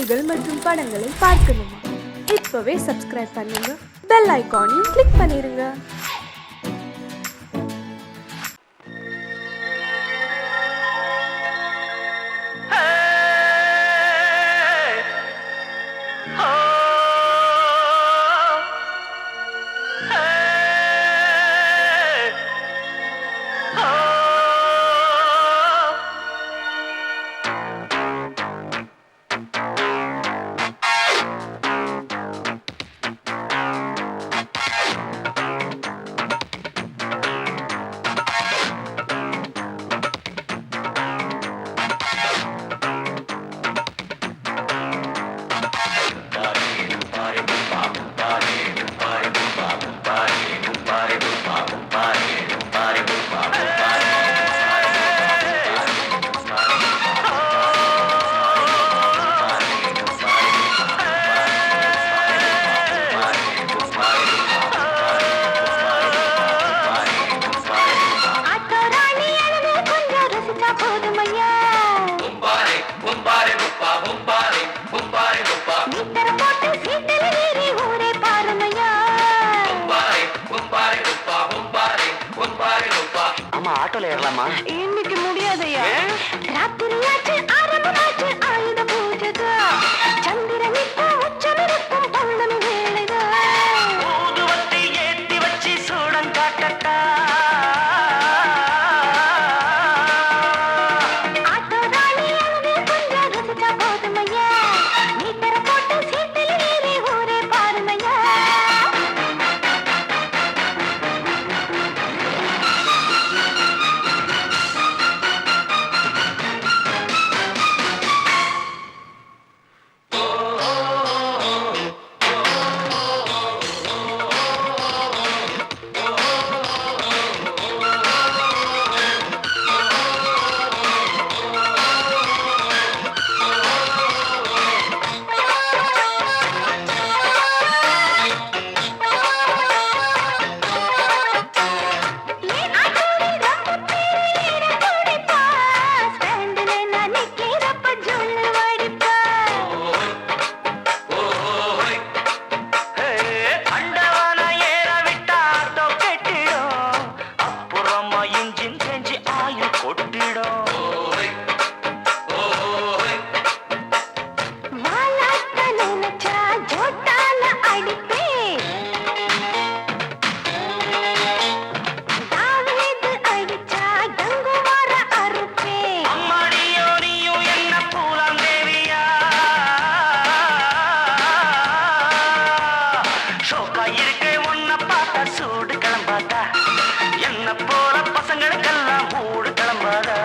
செய்திகள் மற்றும் படங்களை பார்க்கணுமா? இப்பவே சப்ஸ்கிரைப் பண்ணுங்க, பெல் ஐகானையும் கிளிக் பண்ணிருங்க. ஆட்டோல ஏறலாமா? இன்னைக்கு முடியாதையா? ராத்திரியாச்சு ஆரம்பமாச்சு ஆயுத பூஜைதா. சந்திரன் இப்போ உச்சமிருக்கும் பௌர்ணமி வேளைதா. ஊதுவத்தி ஏத்தி வச்சு சூடம் காட்டட்டா. ஆட்டோ ராணி அங்கே கொஞ்சம் ருசிச்சா போதுமையா. மீட்டரை போட்டு சீட்டில் ஏறி ஊரே பாருமையா. சூடு கிளம்பாதா, என்ன போல பசங்களுக்கெல்லாம் மூடு கிளம்பாதா.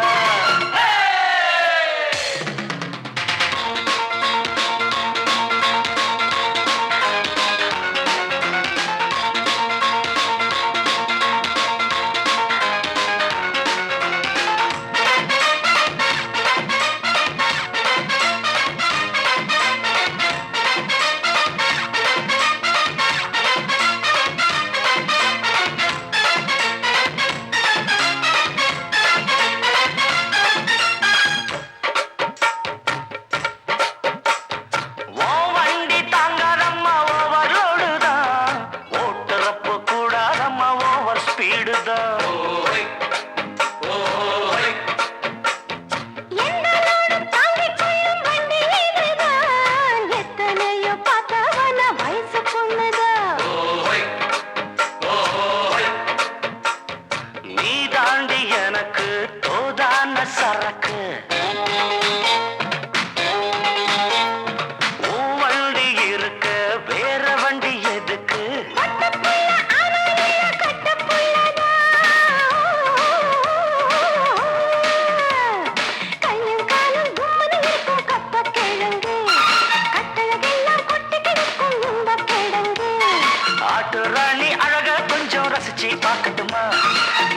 சரக்கு வண்டி இருக்கு, வேற வண்டி எதுக்கு? ஆட்டு ராணி அழக கொஞ்சம் ரசிச்சு பார்க்கட்டுமா?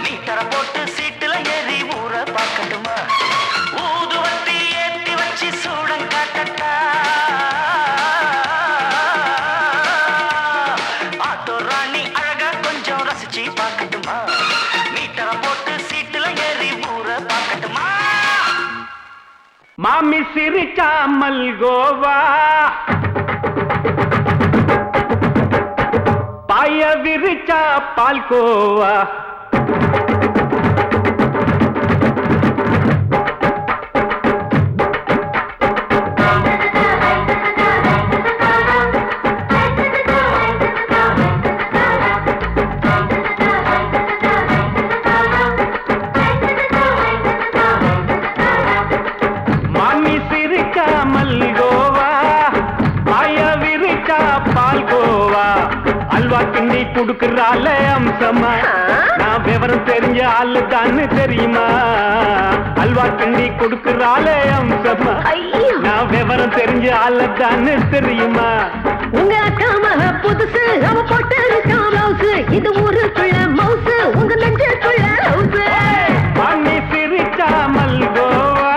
மீட்டரை போட்டு சீட்டுல ஏறி ஊற பார்க்கட்டுமா? ஊதுவத்தி ஏத்தி வச்சு சூடம் காட்டட்டா. ஆட்டோ ராணி அழக கொஞ்சம் ரசிச்சு பார்க்கட்டுமா? மீட்டரை போட்டு சீட்டுல ஏறி ஊற பார்க்கட்டுமா? மாமி சிரிச்சா மல்கோவா பாய விரிச்சா பால்கோவா கிண்டி குடுக்கறால அம்சமா நான் விவரம் தெரிஞ்ச ஆளு தான்னு தெரியுமா அல்வா கிண்டி குடுக்கறால அம்சமா நான் விவரம் தெரிஞ்ச ஆளு தான்னு தெரியுமா உங்க அக்காம புதுசு அவ போட்டு மவுசு இது ஊருக்குள்ள மவுசு உங்க நெஞ்சுக்குள்ள ஹவுசு பாண்டி சிரிச்சா மல்கோவா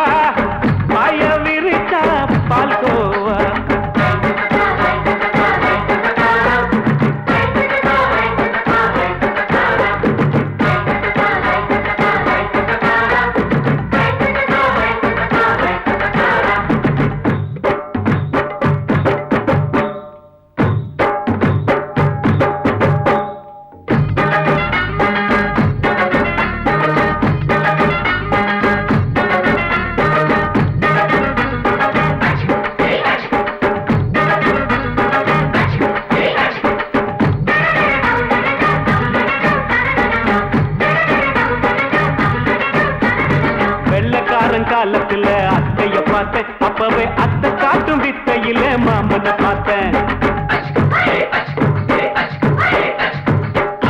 பாய விரிச்சா பால்கோவா காலத்துல அத்தைய பார்த்தேன் அப்பவே அத்தை காட்டும் வித்தையில மாமனை பார்த்தேன்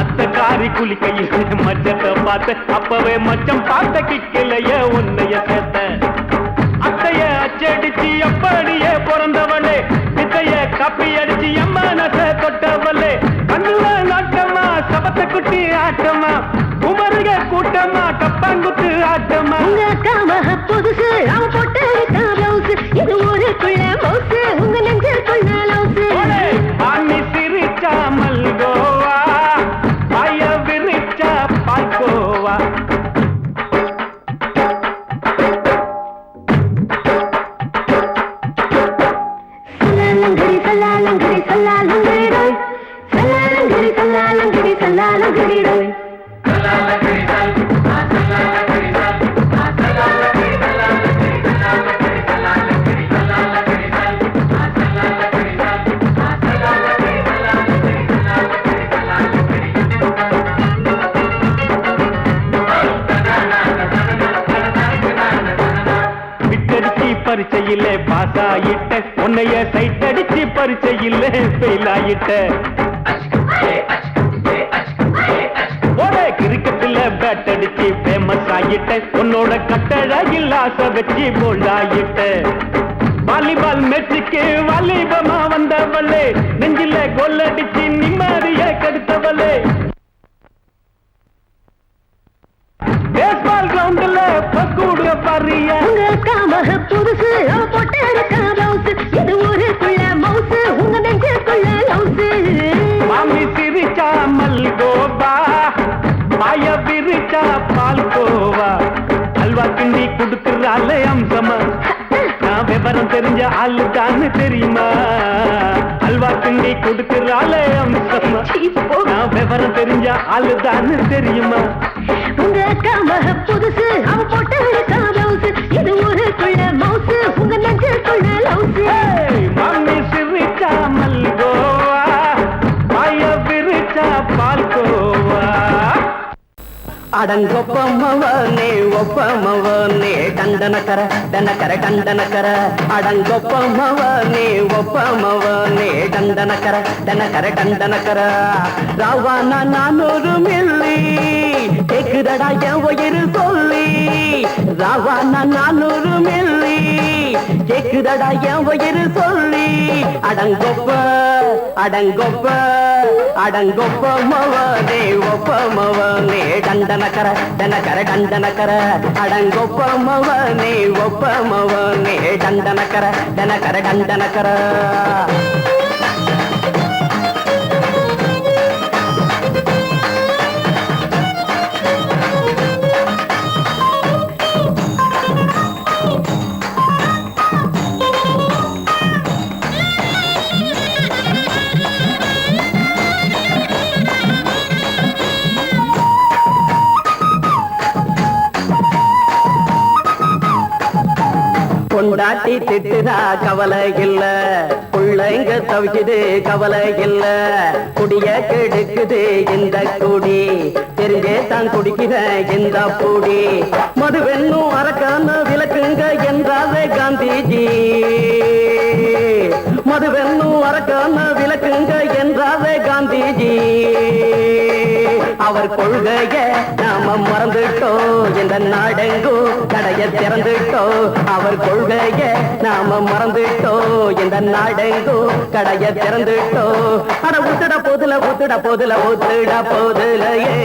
அத்தை காரி குளிக்கையில் மச்சத்தை பார்த்தேன் அப்பவே மச்சம் பார்த்த கிக்கலைய உன்னைய சேர்த்த அத்தைய அச்சடிச்சு அப்படியே பிறந்தவளே வித்தைய கப்பி அடிச்சு எம்மனச தொட்டவளே கண்ணுல நாட்டமா சபத்தை குட்டி ஆட்டமா உமருக கூட்டமா கப்பாங்குத்து ஆட்டமா புதுசு அவ போட்டு மவுசு இது ஊருக்குள்ள மவுசு உங்க நெஞ்சுக்குள்ள லவுசு பாண்டி சிரிச்சா மல்கோவா பாய விரிச்சா பால்கோவா சல்லாலங்கடி சல்லாலங்கடி சல்லாலங்கடி டோய் சல்லாலங்கடி சல்லாலங்கடி சல்லாலங்கடி டோய் பரிச்சையிலே பாஸ் ஆயிட்ட உன்னைய சைட் அடிச்சு பரிச்சையிலே ஃபெயில் ஆயிட்ட கிரிக்கெட்ல பேட் அடிச்சு ஃபேமஸ் ஆயிட்ட உன்னோட கட்டழகில் ஆசை வச்சு போல்ட் ஆயிட்ட வாலிபால் மேட்சுக்கு வாலிபமா வந்தவளே நெஞ்சில கோல் அடிச்சு நிம்மதிய கெடுத்தவளே பேஸ்பால் கிரவுண்ட்ல பக்கூடுற பாரியா புதுசு அவ போட்டு மவுசு இது ஊருக்குள்ள மவுசு உங்க நெஞ்சுக்குள்ள லவுசு மாமி சிரிச்சா மல்கோவா பாய விரிச்சா பால்கோவா அல்வா கிண்டி குடுக்கறால அம்சமா நான் விவரம் தெரிஞ்ச ஆளு தான்னு தெரியுமா அல்வா கிண்டி குடுக்கறால அம்சமா நான் விவரம் தெரிஞ்ச ஆளு தான்னு தெரியுமா உங்க அக்காம புதுசு அவ போட்டு மவுசு இது ஊருக்குள்ள மவுசு உங்க நெஞ்சுக்குள்ள லவுசு மாமி சிரிச்சா மல்கோவா பாய விரிச்சா பால்கோவா அடங்கொப்பமவனே ஒப்பமவனே டண்டனக்கர டனக்கர டண்டனக்கர அடங்கொப்பமவனே ஒப்பமவனே டண்டனக்கர டனக்கர டண்டனக்கர ராவான 400 மில்லி கேக்குதடா என் உயிர் சொல்லி ராவான 400 மில்லி கேக்குதடா என் உயிர் சொல்லி அடங்கொப்ப அடங்கொப்ப அடங்கொப்பமவனே ஒப்பமவனே டண்டனக்கர டனக்கர டண்டனக்கர அடங்கொப்பமவனே ஒப்பமவனே டண்டனக்கர டனக்கர டண்டனக்கர பொண்டாட்டி திட்டுதா கவலை இல்ல, புள்ளைங்க தவிக்குது கவலை இல்ல, குடிய கெடுக்குது இந்த குடி, தெரிஞ்சே தான் குடிக்கிற இந்த பூடி, மதுவென்னும் அரக்கான விளக்குங்க என்றாவே காந்திஜி, மதுவென்னும் அரக்கான விளக்குங்க என்றாவே காந்திஜி. அவர் கொள்கைய நாம மறந்துட்டோம், இந்த நாடெங்கும் கடைய திறந்துட்டோம். அவர் கொள்கைய நாம மறந்துட்டோம், இந்த நாடெங்கும் கடைய திறந்துட்டோம். அட ஊத்துட போதுல ஊத்துட போதுல ஊத்துட போதுலையே,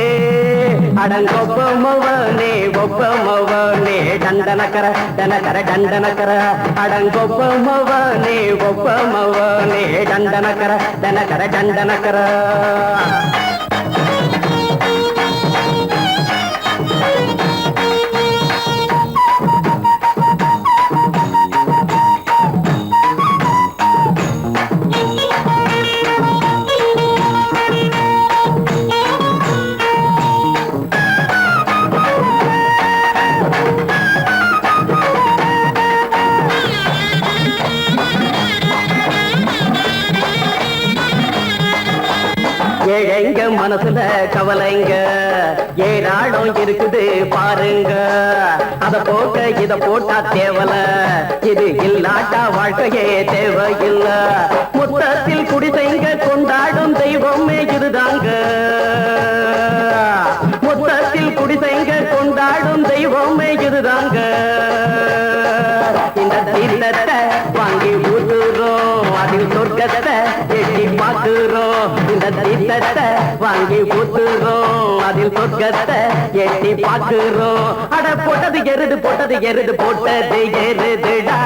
அடங்கொப்பமவனே ஒப்பமவனே டண்டனக்கர டனக்கர டண்டனக்கர, அடங்கொப்பமவனே ஒப்பமவனே டண்டனக்கர டனக்கர டண்டனக்கர. ஏழைங்க மனசுல கவலைங்க ஏராளம் இருக்குது பாருங்க, அத போக்க இத போட்டா தேவல, இது இல்லாட்டா வாழ்க்கையே தேவையில்ல. மொத்தத்தில் குடிசைங்க கொண்டாடும் தெய்வமே இதுதாங்க, மொத்தத்தில் குடிசைங்க கொண்டாடும் தெய்வமே இதுதாங்க. இந்த தீர்த்தத்தை வாங்கி ஊத்துறோம், அதில் சொர்க்கத்தை எட்டி பார்க்கிறோம். இந்த தீர்த்தத்தை வாங்கி ஊத்துறோம், அதில் சொர்க்கத்தை எட்டி பார்க்கிறோம். அட போட்டது எருது போட்டது எருது போட்டது எருதுடா,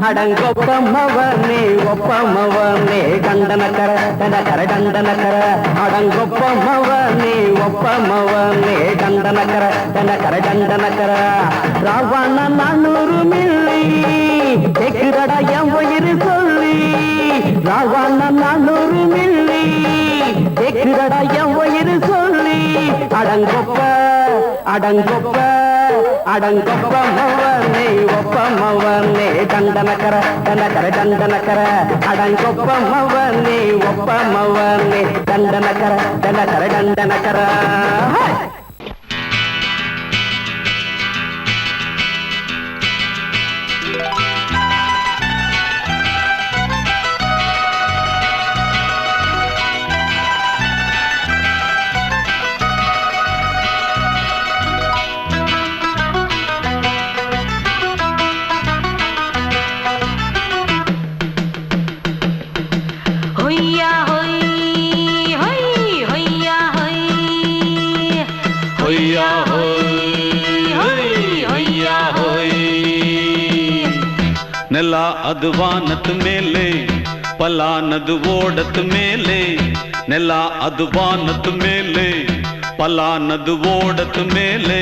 அடங்கொப்பமவனே ஒப்பமவனே டண்டனக்கர டனக்கர டண்டனக்கர, அடங்கொப்பமவனே ஒப்பமவனே டண்டனக்கர டனக்கர டண்டனக்கர. ராவண 400 மில்லி கேக்குதடா என் உயிர் சொல்லி, ராவண 400 மில்லி கேக்குதடா என் உயிர் சொல்லி, அடங்கொப்ப அடங்கொப்ப அடங்கொப்பமவனே ஒப்பமவனே டண்டனக்கர டனக்கர டண்டனக்கர, அடங்கொப்பமவனே ஒப்பமவனே டண்டனக்கர டனக்கர டண்டனக்கர. ஹொய்யா ஹொய் ஹொய் ஹொய்யா ஹொய் ஹொய்யா ஹொய் ஹொய்யா ஹொய். ನೆಲ ಅದು ವಾನದ ಮೇಲೆ, ಪಲಾನದು ಓಡದ ಮೇಲೆ, ನೆಲ ಅದು ವಾನದ ಮೇಲೆ, ಪಲಾನದು ಓಡದ ಮೇಲೆ,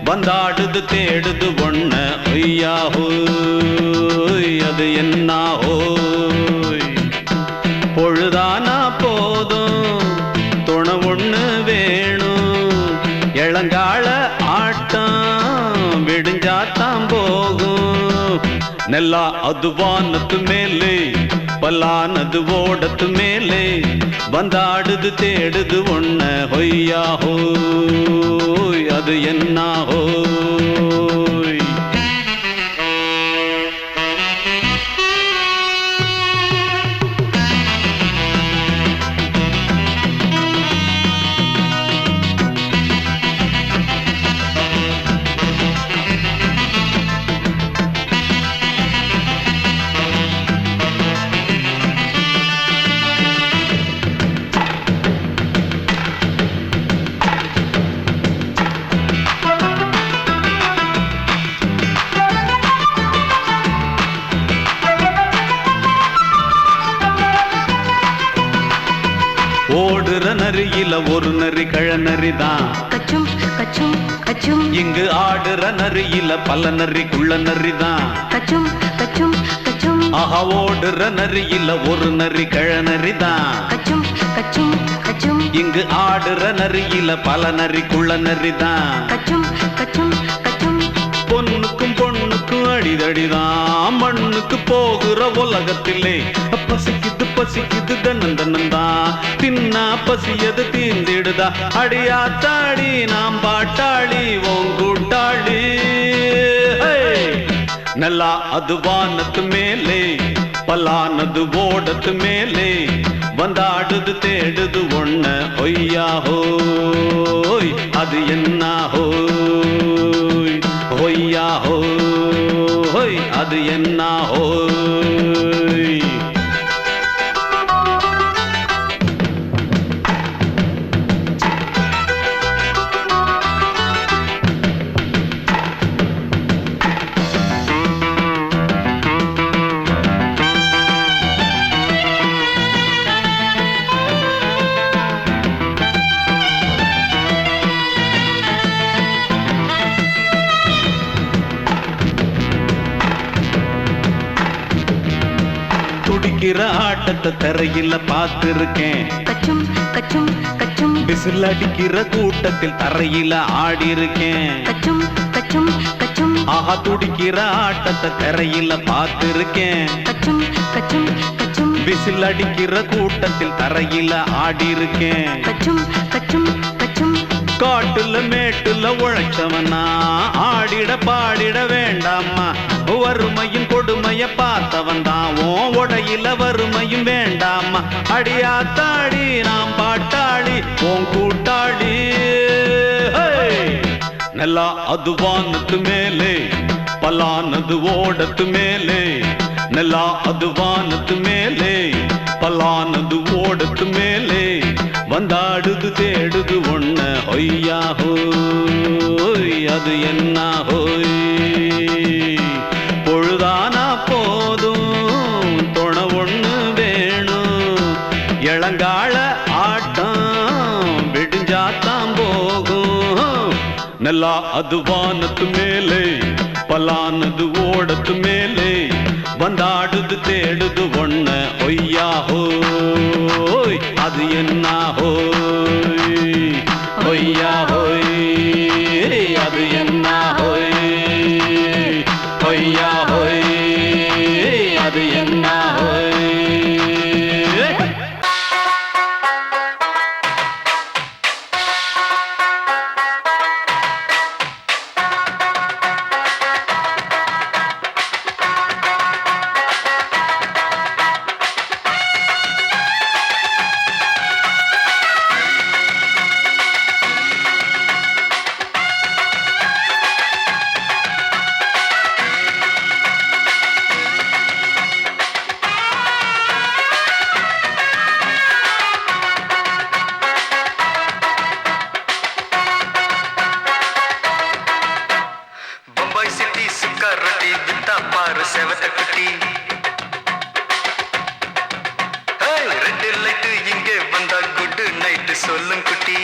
ಬಂದಾಡುದು தேடுது ஒண்ண ஒய்யா ஹோய், அது என்ன ஹோய். பொழுதானா போதும் துணை ஒண்ணு வேணும், இளங்கால ஆட்டம் விடுஞ்சாத்தான் போகும். ನೆಲ ಅದು ವಾನದ ಮೇಲೆ, ಪಲಾನದು ಓಡದ ಮೇಲೆ, ಬಂದಾಡುದು தேடுது ஒண்ண ஒய்யா ஹோய், அது என்ன ஹோய். ஓடுற நரியில ஒரு நரி கழநரிதான், கச்சும் கச்சும் கச்சும். இங்கு ஆடுற நரியில பல நரி குள்ள நரிதான், கச்சும் கச்சும் கச்சும். ஆஹா ஓடுற நரியில ஒரு நரி கழநரிதான், கச்சும் கச்சும் கச்சும். இங்கு ஆடுற நரியில பல நரி குள்ள நரிதான். கச்சும் கச்சும் கச்சும். பொண்ணுக்கும் பொண்ணுக்கும் அடி அடிதடிதான் மண்ணுக்கு போகிற உலகத்திலே பசிக்குது பசிக்குது தன்னந்தனந்தான் தின்னா பசியது தீந்திடுதா அடியாத்தாடி நாம் பாட்டாளி ஓங்கூட்டாளி நல்லா அது வானத்து மேலே பலானது ஓடத்து மேலே வந்தாடுது தேடுது ஒண்ண ஒய்யா ஹோய் அது என்ன ஹோய் ஒய்யா ஹோய் அது என்ன ஹோய் துடிக்கிற ஆட்டத்தை தரையில பார்த்திருக்கேன் கச்சும் கச்சும் கச்சும் விசில் அடிக்கிற கூட்டத்தில் தரையில ஆடி இருக்கேன் கச்சும் கச்சும் கச்சும் ஆஹா துடிக்கிற ஆட்டத்தை தரையில பார்த்திருக்கேன் கச்சும் கச்சும் கச்சும் விசில் அடிக்கிற கூட்டத்தில் தரையில ஆடி இருக்கேன் கச்சும் கச்சும் கச்சும் காட்டுல மேட்டுல உழைச்சவனா ஆடிட பாடிட வேண்டாமா வறுமையின் கொடுமைய பார்த்தவன் தான் உடையில வறுமையும் வேண்டாமா அடியாத்தாடி நாம் பாட்டாளி உன் கூட்டாளி நல்லா அது வானத்து மேலே பலானது ஓடத்து மேலே நல்லா அது வானத்து மேலே பலானது ஓடத்து மேலே வந்தாடுது தேடுது ஒண்ண ஒய்யா ஹோய் அது என்ன ஹோய் பொழுதானா போதும் துணை ஒண்ணு வேணும் இளங்கால ஆட்டம் விடிஞ்சாத்தான் போகும் நல்லா அது வானத்து மேலே பலானது ஓடத்து மேலே வந்தாடுது தேடுது ஒண்ண ஒய்யா ஹோய் அது என்ன ஹோய் ஒய்யா ஹோய் அது என்ன ஹோய் ஒய்யா ஹோய் அது என்ன ஹோய் செவத்த குட்டி ரெண்டு லைட்டு இங்கே வந்தா குட் நைட்டு சொல்லும் குட்டி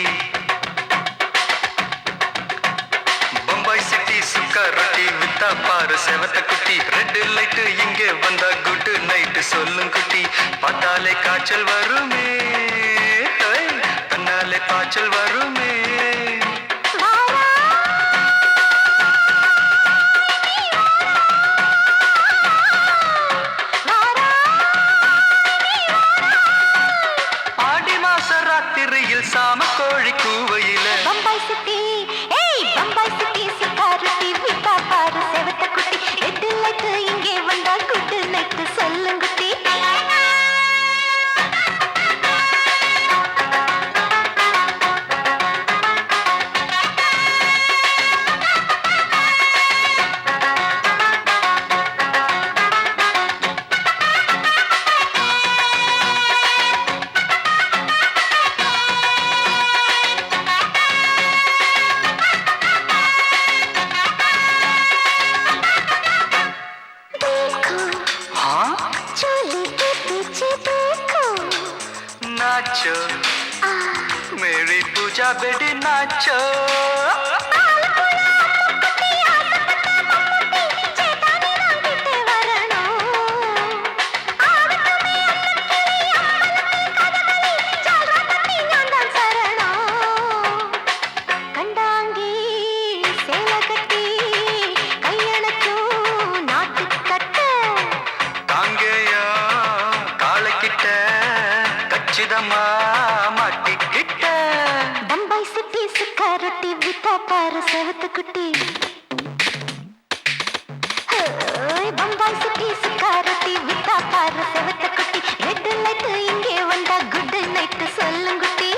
பம்பாய் சிட்டி சுக்கா ரொட்டி வித்தா பாரு செவத்த குட்டி ரெண்டு லைட்டு இங்கே வந்தா குட் நைட்டு சொல்லும் குட்டி பார்த்தாலே காய்ச்சல் வருமே தன்னாலே பாய்ச்சல் வருமே சாம கோழி கூவையில பம்பாய் சிட்டி பம்பாய் சிட்டி சிக்காரட்டி விட்டா பாரு செவத்த குட்டி ரெட்டு லைட்டு இங்கே வந்தா குட் நைட்டு சொல்லுங்க குட்டி नाचो मेरी पूजा बेटी नाचो கண்டாங்கி சேல கட்டி கையணக்கும் ஏமா மாட்டிக்கிட்ட பம்பாய் சிட்டி சுக்கா ரொட்டி வித்தா பாரு செவத்து குட்டி பம்பாய் சிட்டி சுக்கா ரொட்டி வித்தா பாரு செவத்து குட்டி ரெட் லைட் இங்கே வந்தா குட் நைட் சொல்லுங்குட்டி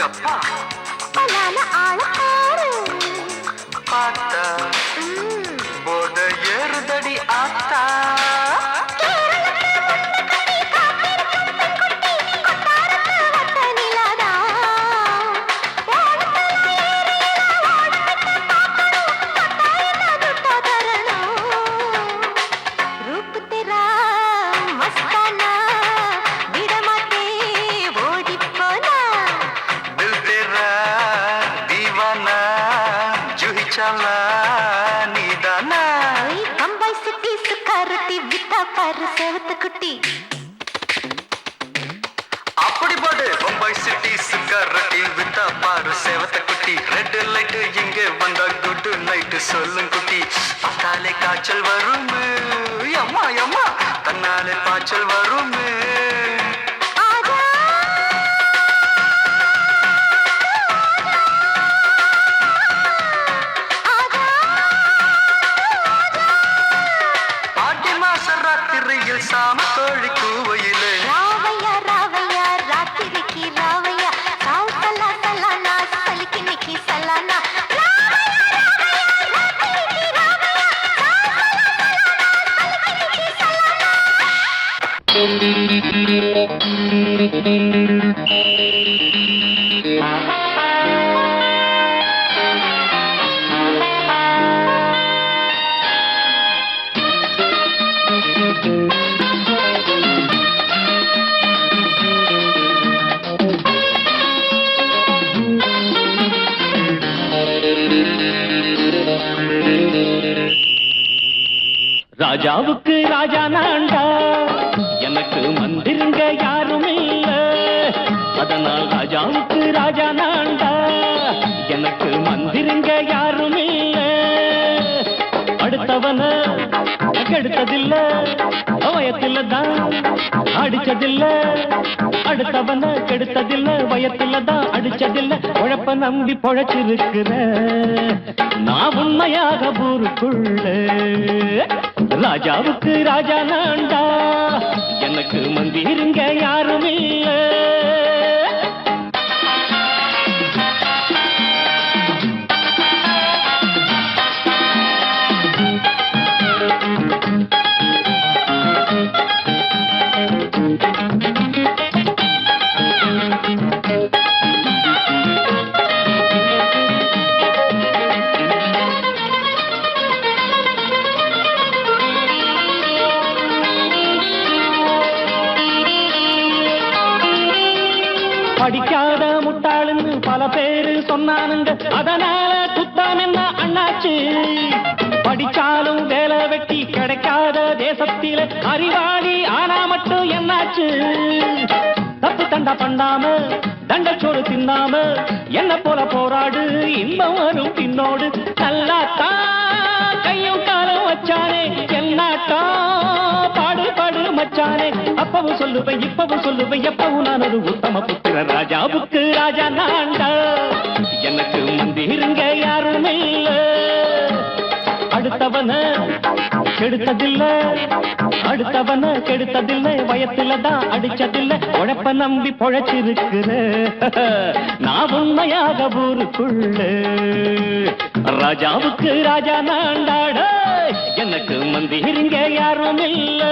அப்பா பலான ஆள ஆறு பார்த்தா போத ஏறுதடி ஆத்தா குட்டி அப்படி போடு பம்பாய் சிட்டி சுக்கரட்டி வித்தா பாரு சேவத்த குட்டி ரெட் லைட் இங்கே வந்தா குட் நைட் சொல்லும் குட்டி பார்த்தாலே காய்ச்சல் வரும் அம்மா அம்மா தன்னாலே பாய்ச்சல் வரும் சாம கோழி கூவையிலே ராவையா ராவையா ராத்திரிக்கு ராவையா சாவு சல்லா சல்லானா சலிக்கு நிக்கி சல்லானா ராஜாவுக்கு ராஜா நான்டா எனக்கு மந்திருங்க யாரும் இல்ல அதனால் ராஜாவுக்கு ராஜா நான்டா எனக்கு மந்திருங்க யாரும் இல்ல அடுத்தவன கெடுத்ததில்ல வயத்துல தான் அடிச்சதில்ல அடுத்தவன கெடுத்ததில்ல வயத்துல தான் அடிச்சதில்ல உழப்ப நம்பி பொழைச்சிருக்கிற நான் உண்மையாக ஊருக்குள்ள ராஜாவுக்கு ராஜா நான்டா எனக்கு மந்திருங்க யாரும் இல்ல படிக்காத முட்டாளுன்னு பல பேரு சொன்னானுங்க அதனால குத்தாம் என்ன அண்ணாச்சு படிச்சாலும் வேலை வெட்டி கிடைக்காத தேசத்தில அறிவாளி ஆனா மட்டும் என்னாச்சு தப்பு தண்டா பண்ணாம தண்டச்சோறு தின்னாம என்ன போல போராடு இன்பம் வரும் பின்னோடு நல்லாத்தான் கையும் காலம் வச்சானே என்னாட்டா பாடு பாடு மச்சானே அப்பவும் சொல்லுவேன் இப்பவும் சொல்லுவேன் எப்பவும் நான் ஒரு உத்தம புத்திர ராஜாவுக்கு ராஜா நான்டா எனக்கு மந்திருங்க யாரும் இல்ல அடுத்தவன கெடுத்ததில்ல அடுத்தவன கெடுத்ததில்ல வயத்துல தான் அடிச்சதில்ல உழைப்ப நம்பி பொழைச்சிருக்கிற நான் உண்மையாக ஊருக்குள்ள ராஜாவுக்கு ராஜா நான்டாட எனக்கு மந்திருங்க யாரும் இல்ல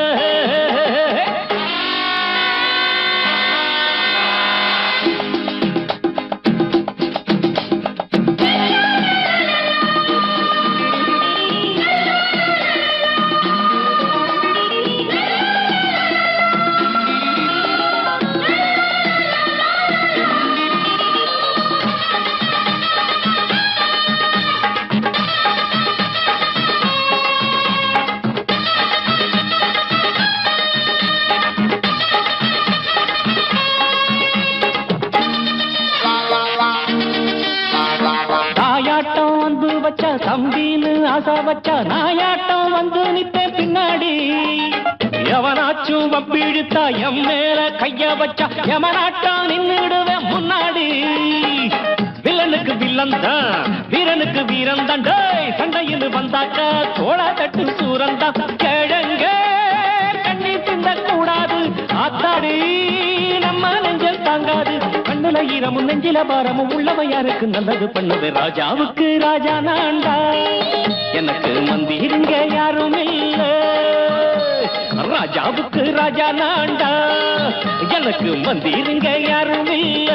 வச்சா தம்பின்னு ஆசா வச்சா நாயாட்டம் வந்து நிப்பேன் பின்னாடி எவனாச்சும் வப்பிழுத்தா எம் மேல கைய வச்சா எவனாட்டம் நின்னுடுவேன் முன்னாடி வில்லனுக்கு வில்லன் தான் வீரனுக்கு வீரன் தான் சண்டையில் வந்தாக்க தோள தட்டு சூரன் தான் கிழங்க கண்ணி திந்த கூடாது ஆத்தாடி நம்ம நெஞ்சல் தாங்காது கண்ணுல ஈரமும் நெஞ்சில பாரமும் உள்ளவ யாருக்கு நல்லது பண்ணுது ராஜாவுக்கு ராஜா நான்டா எனக்கு மந்திருங்க யாரும் இல்ல ராஜாவுக்கு ராஜா நான்டா எனக்கு மந்திருங்க யாரும் இல்ல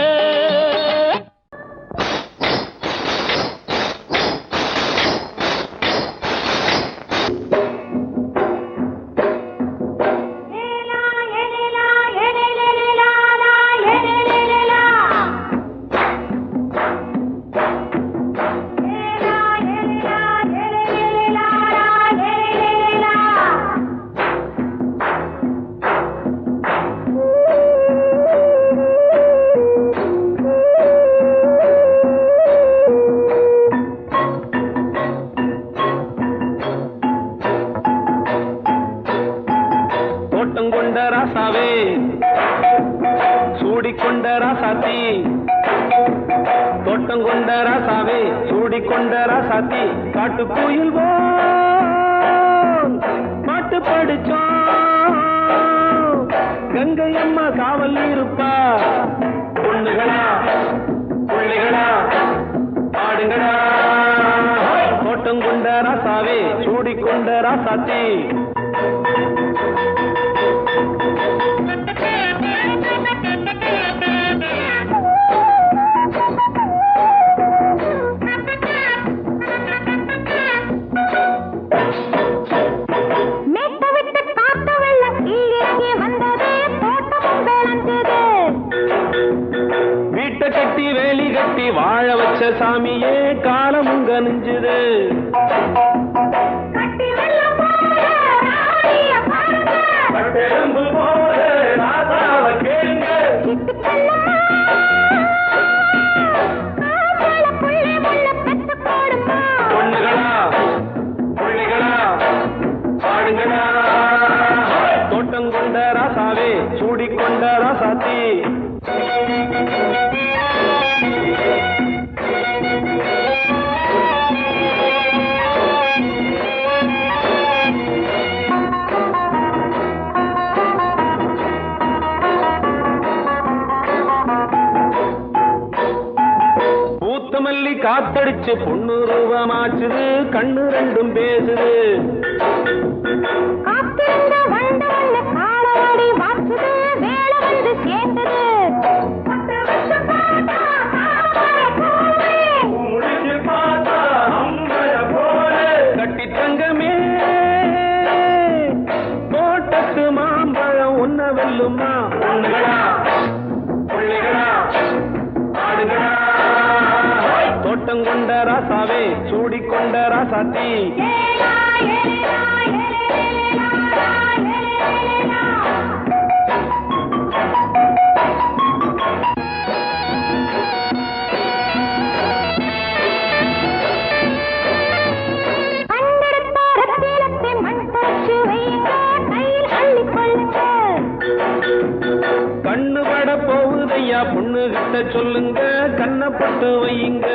காட்டுக்குயில் பாட்டு படிச்சோம் கங்கை அம்மா காவல் இருப்பா பொண்ணுகளா பிள்ளைகளா ஆடுங்களா தோட்டம் கொண்ட ராசாவே சூடிக்கொண்ட ராசாத்தி வாழ வச்ச சாமியே காலமுங்க நெஞ்சுது பொண்ணுகளா பிள்ளைகளா பாடுங்களா தோட்டம் கொண்ட ராசாவே சூடிக்கொண்ட ராசாத்தி காத்தடிச்சு பொண்ணு ரூபமாச்சுது கண்ணு ரெண்டும் பேசுது கட்டி தங்கமே தோட்டத்து மாம்பழம் உன்ன வெல்லுமா பொண்ணுகளா பிள்ளைகளா ஆடுகளா தோட்டம் கொண்ட ராசாவே சூடிக்கொண்ட ராசாத்தி கண்ணு பட போகுதையா பொண்ணு கிட்ட சொல்லுங்க கண்ணப்பட்டு வையுங்க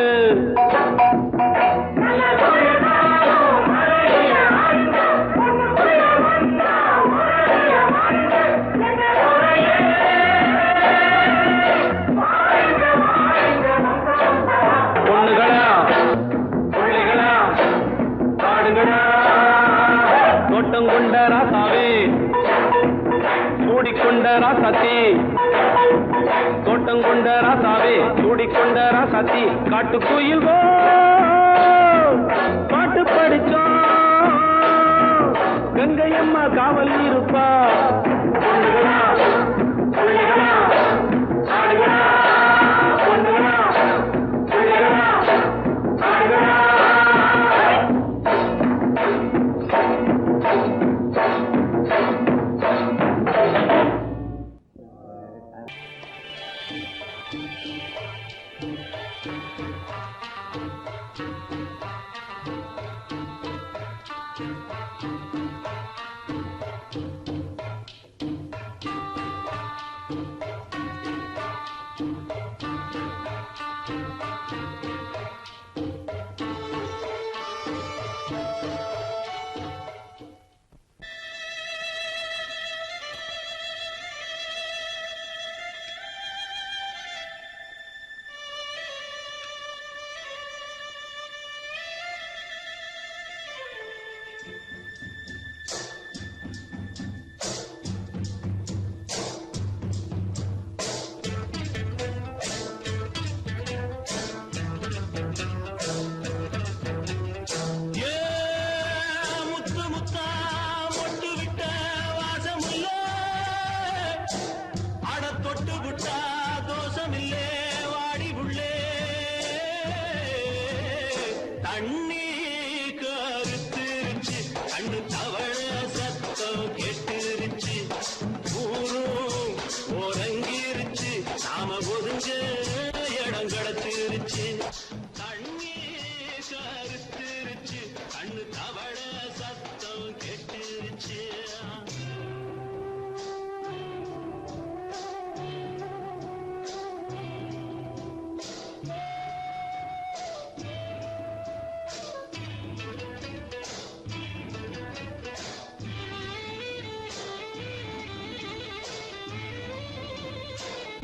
பொண்ணுகளா பிள்ளைகளா ஆடுகளா தோட்டம் கொண்ட ராசாவே சூடிக்கொண்ட ராசாத்தி தோட்டம் கொண்ட ராசாவே சூடிக்கொண்ட ராசாத்தி காட்டுக்குயில் பாட்டு படிச்சோம் கங்கை அம்மா காவல் இருப்பா பொண்ணுகளா பிள்ளைகளா ஆடுகளா பொண்ணுகளா பிள்ளைகளா ஆடுகளா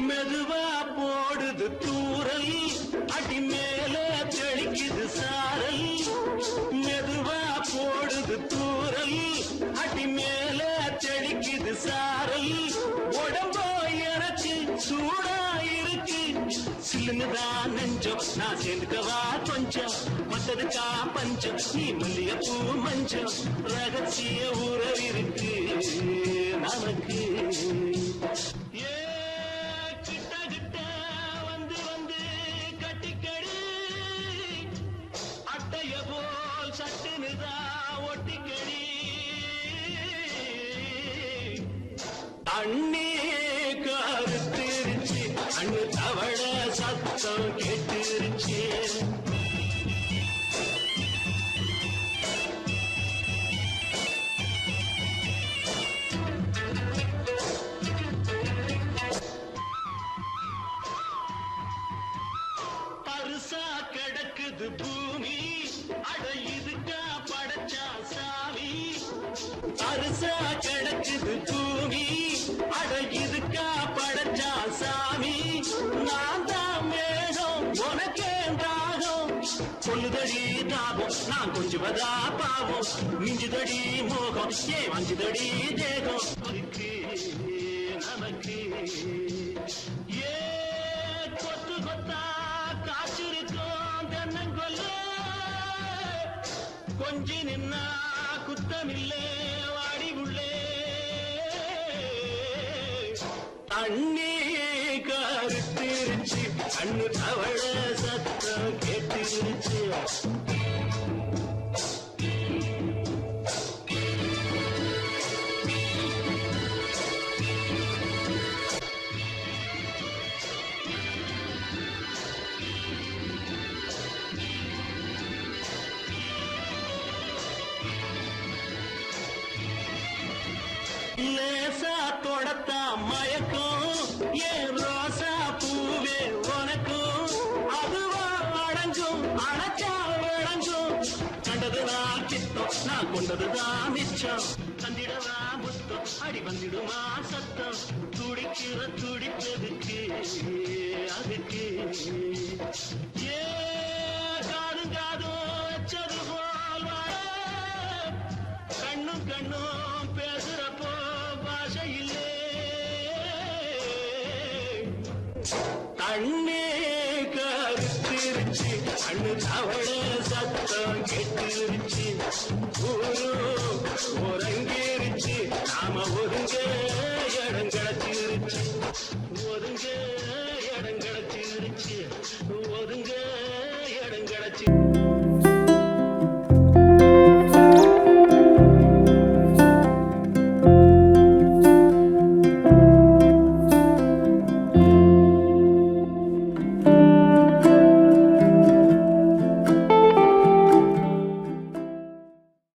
மெதுவா போடுது தூரல் அடி மேல தெளிக்குது சாரல் மெதுவா போடுது தூரல் அடி மேல தெளிக்குது சாரல் உடம்போ எனக்கு சூடா இருக்கு சில்லுதான் நெஞ்சம் நான் சேர்ந்துக்கவா கொஞ்சம் மத்ததுக்கா பஞ்சம் நீ மல்லிகைப்பூ மஞ்சம் ரகசிய உறவிருக்கு நமக்கு அண்ணே கருத்திருச்சு அண்ணு தவள சத்தம் கேட்டுருச்சு பரிசா கிடக்குது பூமி அட இதுக்கா படைச்சா சாமி பரிசா கிடக்குது பூமி அட இதுக்கா படைச்சா சாமி நான் தான் மேகம் உனக்கே தாகம் சொல்லுதடி தாபம் நான் கொஞ்சுவதா பாவம் மிஞ்சுதடி மோகம் ஏ வஞ்சுதடி தேகம் இருக்கு நமக்கு ஏ கொத்து கொத்தா காய்ச்சிருக்கோம் தென்னங்கொல்ல கொஞ்சி நின்னா குத்தமில்லே வாடி உள்ளே அண்ணே கருத்திருச்சு அண்ணு தவள சத்தம் கேட்டுருச்சு லேசா தொடத்தா மயக்கும் ஏன் ரோசா பூவே உனக்கும் அதுவா அடைஞ்சும் அணைச்சா விளைஞ்சும் கண்டது நான் சித்தம் நான் கொண்டதுதான் மிச்சம் தந்திடவா புத்தம் அடி வந்திடுமா சத்தம் துடிக்கிற துடிப்பதுக்கு அதுக்கு ஏ காதும் காதும் வச்சது போல் வாழ கண்ணும் கண்ணும் பேசுறப்போ பாஷை இல்லே தண்ணே கருத்திருச்சு அண்ணு தவள சத்தம் கெட்டுருச்சு ஊரு ஒருங்கிருச்சு நாம ஒருங்க இடம் கிடச்சிருச்சு ஒருங்க இடம் கிடச்சிருச்சு ஒருங்க இடம் கிடச்சி